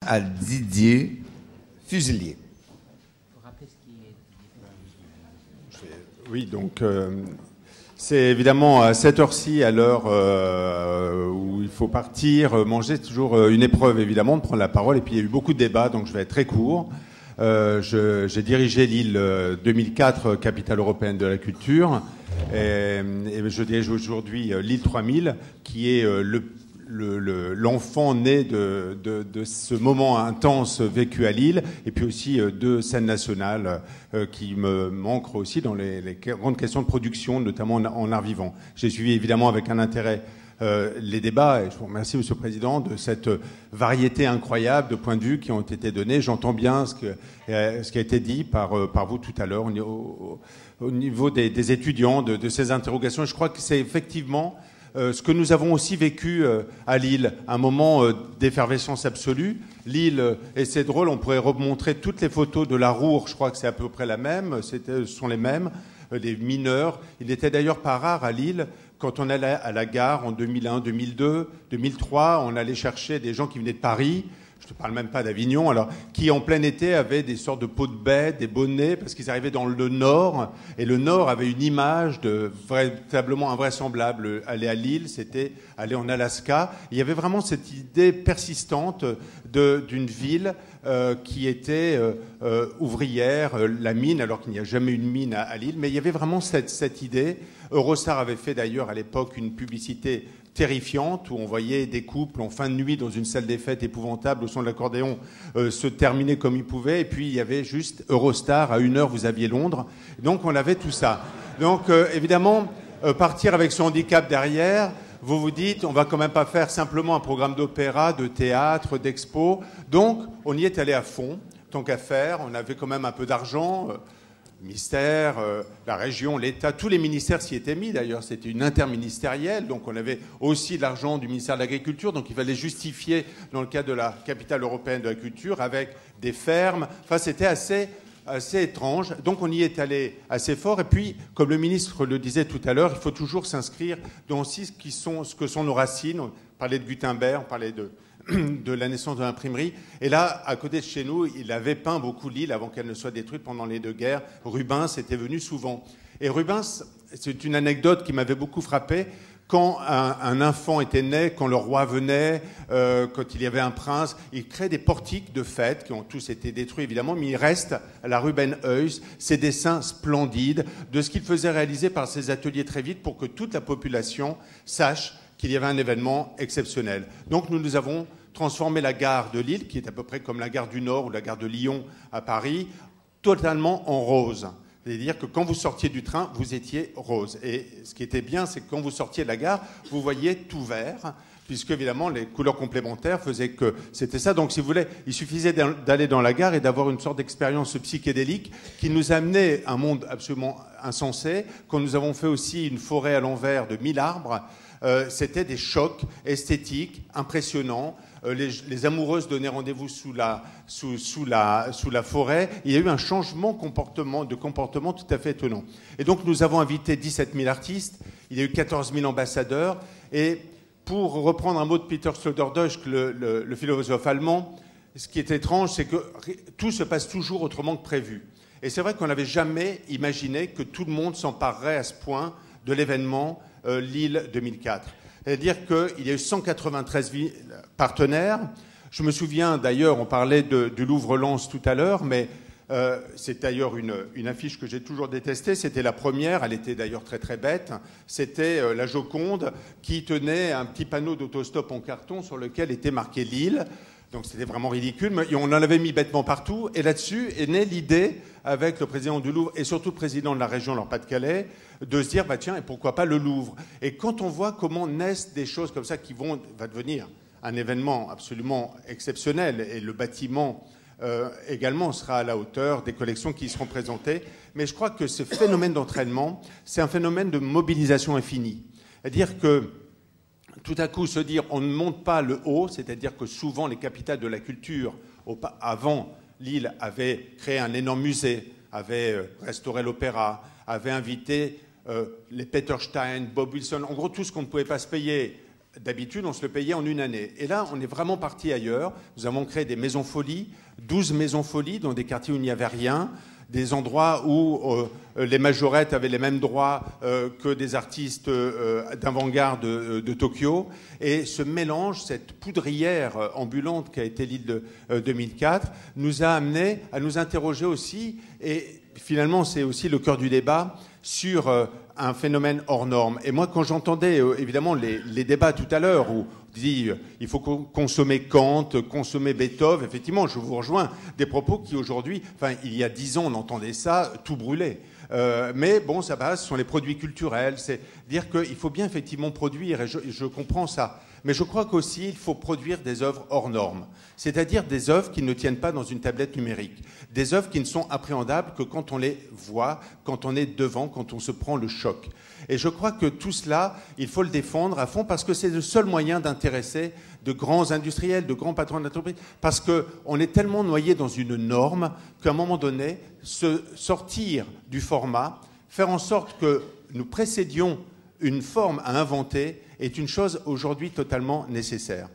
À Didier Fuselier. Oui, donc c'est évidemment à cette heure-ci, à l'heure où il faut partir, manger, c'est toujours une épreuve évidemment de prendre la parole. Et puis il y a eu beaucoup de débats, donc je vais être très court. J'ai dirigé Lille 2004, capitale européenne de la culture, et je dirige aujourd'hui Lille 3000, qui est l'enfant né de ce moment intense vécu à Lille, et puis aussi deux scènes nationales qui me manquent aussi dans les grandes questions de production, notamment en art vivant. J'ai suivi évidemment avec un intérêt les débats, et je vous remercie, Monsieur le Président, de cette variété incroyable de points de vue qui ont été donnés. J'entends bien ce qui a été dit par vous tout à l'heure au niveau des étudiants, de ces interrogations. Et je crois que c'est effectivement ce que nous avons aussi vécu à Lille, un moment d'effervescence absolue. Lille, et c'est drôle, on pourrait remontrer toutes les photos de la Roure, je crois que c'est à peu près la même, ce sont les mêmes, les mineurs. Il n'était d'ailleurs pas rare à Lille, quand on allait à la gare en 2001, 2002, 2003, on allait chercher des gens qui venaient de Paris, je ne parle même pas d'Avignon, alors, qui en plein été avaient des sortes de peaux de bête, des bonnets, parce qu'ils arrivaient dans le Nord, et le Nord avait une image véritablement invraisemblable. Aller à Lille, c'était aller en Alaska. Il y avait vraiment cette idée persistante d'une ville qui était ouvrière, la mine, alors qu'il n'y a jamais eu de mine à Lille, mais il y avait vraiment cette idée. Eurostar avait fait d'ailleurs à l'époque une publicité terrifiante où on voyait des couples en fin de nuit dans une salle des fêtes épouvantable au son de l'accordéon se terminer comme ils pouvaient, et puis il y avait juste Eurostar, à 1 heure vous aviez Londres, donc on avait tout ça. Donc évidemment, partir avec ce handicap derrière, vous vous dites, on va quand même pas faire simplement un programme d'opéra, de théâtre, d'expo, donc on y est allé à fond, tant qu'à faire, on avait quand même un peu d'argent, ministère, la région, l'État, tous les ministères s'y étaient mis d'ailleurs, c'était une interministérielle, donc on avait aussi de l'argent du ministère de l'Agriculture, donc il fallait justifier dans le cadre de la capitale européenne de la culture avec des fermes, enfin c'était assez étrange, donc on y est allé assez fort, et puis comme le ministre le disait tout à l'heure, il faut toujours s'inscrire dans aussi ce que sont nos racines, on parlait de Gutenberg, on parlait de la naissance de l'imprimerie. Et là, à côté de chez nous, il avait peint beaucoup Lille avant qu'elle ne soit détruite pendant les 2 guerres. Rubens était venu souvent. Et Rubens, c'est une anecdote qui m'avait beaucoup frappé. Quand un enfant était né, quand le roi venait, quand il y avait un prince, il crée des portiques de fêtes qui ont tous été détruits évidemment, mais il reste à la Ruben Huys ces dessins splendides de ce qu'il faisait réaliser par ses ateliers très vite pour que toute la population sache qu'il y avait un événement exceptionnel. Donc nous avons transformé la gare de Lille, qui est à peu près comme la gare du Nord ou la gare de Lyon à Paris, totalement en rose. C'est-à-dire que quand vous sortiez du train, vous étiez rose. Et ce qui était bien, c'est que quand vous sortiez de la gare, vous voyiez tout vert, puisque évidemment les couleurs complémentaires faisaient que c'était ça. Donc si vous voulez, il suffisait d'aller dans la gare et d'avoir une sorte d'expérience psychédélique qui nous amenait à un monde absolument insensé. Quand nous avons fait aussi une forêt à l'envers de 1000 arbres, c'était des chocs esthétiques impressionnants. Les amoureuses donnaient rendez-vous sous la forêt. Il y a eu un changement de comportement tout à fait étonnant. Et donc nous avons invité 17 000 artistes, il y a eu 14 000 ambassadeurs. Et pour reprendre un mot de Peter Sloterdijk, le philosophe allemand, ce qui est étrange, c'est que tout se passe toujours autrement que prévu. Et c'est vrai qu'on n'avait jamais imaginé que tout le monde s'emparerait à ce point de l'événement Lille 2004. C'est-à-dire qu'il y a eu 193 partenaires. Je me souviens d'ailleurs, on parlait du Louvre-Lens tout à l'heure, mais c'est d'ailleurs une affiche que j'ai toujours détestée. C'était la première, elle était d'ailleurs très très bête. C'était la Joconde qui tenait un petit panneau d'autostop en carton sur lequel était marqué Lille. Donc c'était vraiment ridicule, mais on en avait mis bêtement partout. Et là-dessus est née l'idée, avec le président du Louvre et surtout le président de la région Nord-Pas-de-Calais, de se dire, bah tiens, et pourquoi pas le Louvre? Et quand on voit comment naissent des choses comme ça qui va devenir un événement absolument exceptionnel, et le bâtiment également sera à la hauteur des collections qui y seront présentées, mais je crois que ce phénomène d'entraînement, c'est un phénomène de mobilisation infinie. C'est-à-dire que tout à coup se dire on ne monte pas le haut, c'est-à-dire que souvent les capitales de la culture, avant Lille, avaient créé un énorme musée, avaient restauré l'opéra, avaient invité les Peter Stein, Bob Wilson, en gros tout ce qu'on ne pouvait pas se payer D'habitude, on se le payait en une année. Et là, on est vraiment parti ailleurs. Nous avons créé des maisons folies, 12 maisons folies dans des quartiers où il n'y avait rien, des endroits où les majorettes avaient les mêmes droits que des artistes d'avant-garde de Tokyo. Et ce mélange, cette poudrière ambulante qu'a été l'île de 2004, nous a amené à nous interroger aussi, et finalement c'est aussi le cœur du débat, sur un phénomène hors norme. Et moi, quand j'entendais évidemment les débats tout à l'heure, où on dit il faut consommer Kant, consommer Beethoven, effectivement, je vous rejoins, des propos qui aujourd'hui, enfin il y a 10 ans, on entendait ça tout brûler. Mais bon, ça passe, ce sont les produits culturels, c'est dire qu'il faut bien effectivement produire, et je comprends ça. Mais je crois qu'aussi, il faut produire des œuvres hors normes, c'est-à-dire des œuvres qui ne tiennent pas dans une tablette numérique, des œuvres qui ne sont appréhendables que quand on les voit, quand on est devant, quand on se prend le choc. Et je crois que tout cela, il faut le défendre à fond parce que c'est le seul moyen d'intéresser de grands industriels, de grands patrons d'entreprise, parce qu'on est tellement noyé dans une norme qu'à un moment donné, se sortir du format, faire en sorte que nous précédions une forme à inventer est une chose aujourd'hui totalement nécessaire.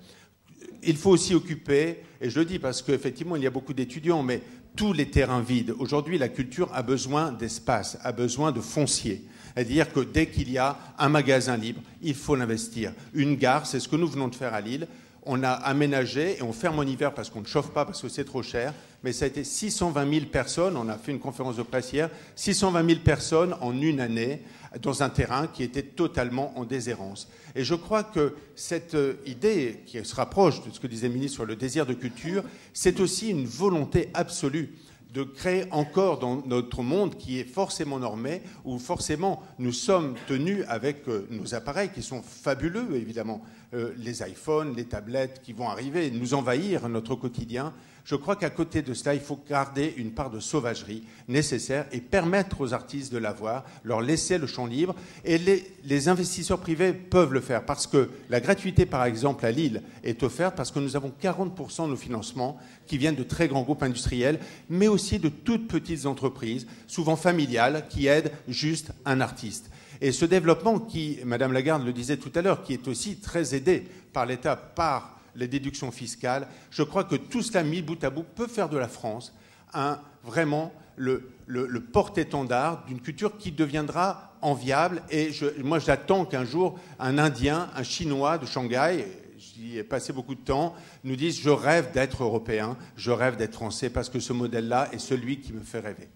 Il faut aussi occuper, et je le dis parce qu'effectivement il y a beaucoup d'étudiants, mais tous les terrains vides. Aujourd'hui, la culture a besoin d'espace, a besoin de foncier. C'est-à-dire que dès qu'il y a un magasin libre, il faut l'investir. Une gare, c'est ce que nous venons de faire à Lille. On a aménagé et on ferme en hiver parce qu'on ne chauffe pas, parce que c'est trop cher. Mais ça a été 620 000 personnes, on a fait une conférence de presse hier, 620 000 personnes en une année dans un terrain qui était totalement en déshérence. Et je crois que cette idée qui se rapproche de ce que disait le ministre sur le désir de culture, c'est aussi une volonté absolue de créer encore dans notre monde qui est forcément normé, où forcément nous sommes tenus avec nos appareils qui sont fabuleux, évidemment, les iPhones, les tablettes qui vont arriver, nous envahir notre quotidien. Je crois qu'à côté de cela, il faut garder une part de sauvagerie nécessaire et permettre aux artistes de l'avoir, leur laisser le champ libre. Et les investisseurs privés peuvent le faire parce que la gratuité, par exemple, à Lille est offerte parce que nous avons 40% de nos financements qui viennent de très grands groupes industriels, mais aussi de toutes petites entreprises, souvent familiales, qui aident juste un artiste. Et ce développement qui, Madame Lagarde le disait tout à l'heure, qui est aussi très aidé par l'État, par les déductions fiscales, je crois que tout cela mis bout à bout peut faire de la France vraiment le porte-étendard d'une culture qui deviendra enviable. Et moi, j'attends qu'un jour, un Indien, un Chinois de Shanghai, j'y ai passé beaucoup de temps, nous dise « Je rêve d'être européen, je rêve d'être français, parce que ce modèle-là est celui qui me fait rêver ».